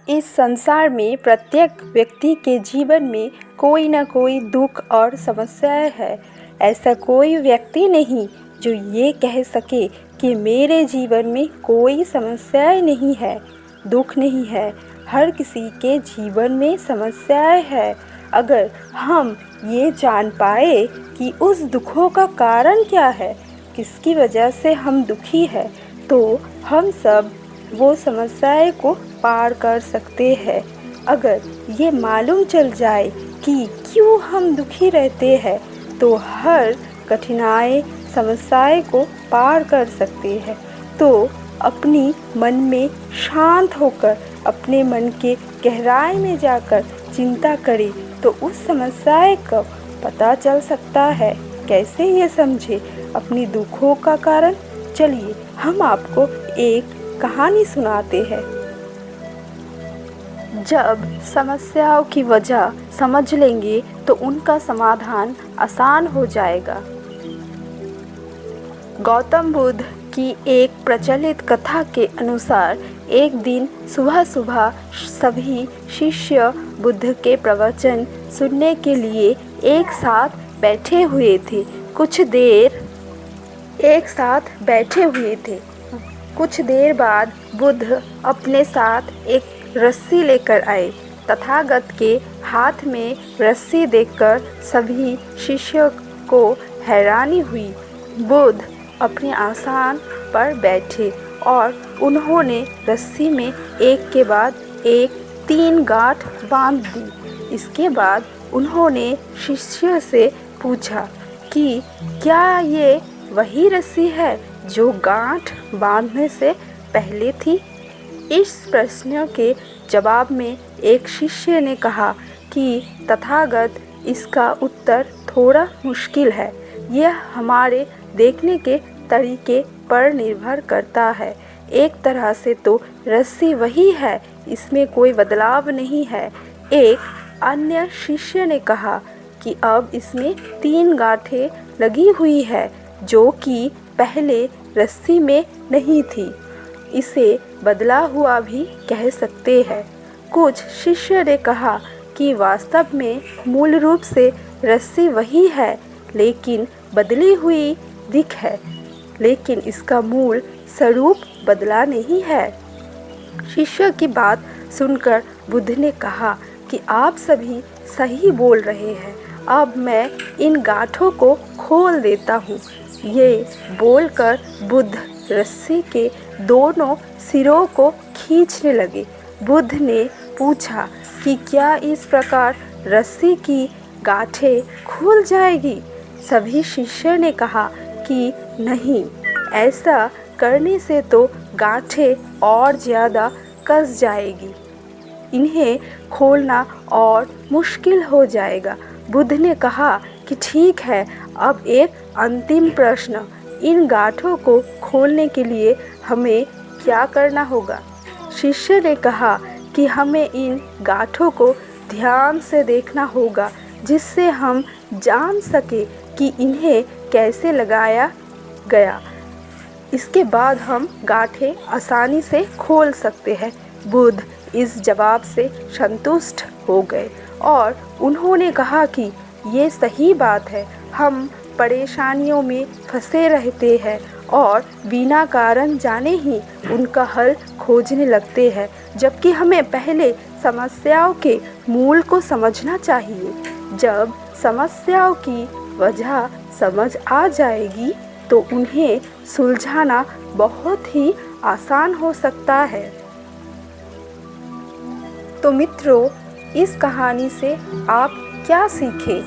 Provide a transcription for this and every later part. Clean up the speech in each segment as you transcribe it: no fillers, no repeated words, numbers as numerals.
इस संसार में प्रत्येक व्यक्ति के जीवन में कोई ना कोई दुख और समस्याएं है। ऐसा कोई व्यक्ति नहीं जो ये कह सके कि मेरे जीवन में कोई समस्याएं नहीं है, दुख नहीं है। हर किसी के जीवन में समस्याएं हैं। अगर हम ये जान पाए कि उस दुखों का कारण क्या है, किसकी वजह से हम दुखी हैं, तो हम सब वो समस्याएं को पार कर सकते हैं। अगर ये मालूम चल जाए कि क्यों हम दुखी रहते हैं, तो हर कठिनाई समस्याएं को पार कर सकते हैं। तो अपनी मन में शांत होकर अपने मन के गहराई में जाकर चिंता करें तो उस समस्याएं का पता चल सकता है। कैसे ये समझे अपनी दुखों का कारण? चलिए हम आपको एक कहानी सुनाते हैं। जब समस्याओं की वजह समझ लेंगे तो उनका समाधान आसान हो जाएगा। गौतम बुद्ध की एक प्रचलित कथा के अनुसार एक दिन सुबह सुबह सभी शिष्य बुद्ध के प्रवचन सुनने के लिए एक साथ बैठे हुए थे। कुछ देर बाद बुद्ध अपने साथ एक रस्सी लेकर आए। तथागत के हाथ में रस्सी देखकर सभी शिष्यों को हैरानी हुई। बुद्ध अपने आसन पर बैठे और उन्होंने रस्सी में एक के बाद एक 3 गांठ बांध दी। इसके बाद उन्होंने शिष्य से पूछा कि क्या ये वही रस्सी है जो गांठ बांधने से पहले थी? इस प्रश्न के जवाब में एक शिष्य ने कहा कि तथागत, इसका उत्तर थोड़ा मुश्किल है। यह हमारे देखने के तरीके पर निर्भर करता है। एक तरह से तो रस्सी वही है, इसमें कोई बदलाव नहीं है। एक अन्य शिष्य ने कहा कि अब इसमें 3 गांठें लगी हुई है जो कि पहले रस्सी में नहीं थी। इसे बदला हुआ भी कह सकते हैं। कुछ शिष्य ने कहा कि वास्तव में मूल रूप से रस्सी वही है, लेकिन बदली हुई दिख है, लेकिन इसका मूल स्वरूप बदला नहीं है। शिष्य की बात सुनकर बुद्ध ने कहा कि आप सभी सही बोल रहे हैं। अब मैं इन गांठों को खोल देता हूँ। ये बोलकर बुद्ध रस्सी के दोनों सिरों को खींचने लगे। बुद्ध ने पूछा कि क्या इस प्रकार रस्सी की गांठें खुल जाएगी? सभी शिष्य ने कहा कि नहीं, ऐसा करने से तो गांठें और ज़्यादा कस जाएगी। इन्हें खोलना और मुश्किल हो जाएगा। बुद्ध ने कहा कि ठीक है, अब एक अंतिम प्रश्न, इन गांठों को खोलने के लिए हमें क्या करना होगा? शिष्य ने कहा कि हमें इन गांठों को ध्यान से देखना होगा, जिससे हम जान सके कि इन्हें कैसे लगाया गया। इसके बाद हम गांठें आसानी से खोल सकते हैं। बुद्ध इस जवाब से संतुष्ट हो गए और उन्होंने कहा कि ये सही बात है। हम परेशानियों में फंसे रहते हैं और बिना कारण जाने ही उनका हल खोजने लगते हैं, जबकि हमें पहले समस्याओं के मूल को समझना चाहिए। जब समस्याओं की वजह समझ आ जाएगी तो उन्हें सुलझाना बहुत ही आसान हो सकता है। तो मित्रों, इस कहानी से आप क्या सीखे?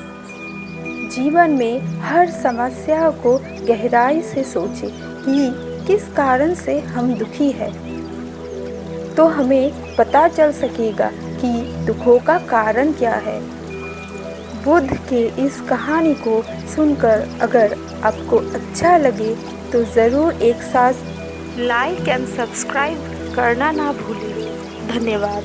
जीवन में हर समस्या को गहराई से सोचें कि किस कारण से हम दुखी हैं, तो हमें पता चल सकेगा कि दुखों का कारण क्या है। बुद्ध के इस कहानी को सुनकर अगर आपको अच्छा लगे तो ज़रूर एक साथ लाइक एंड सब्सक्राइब करना ना भूलें। धन्यवाद।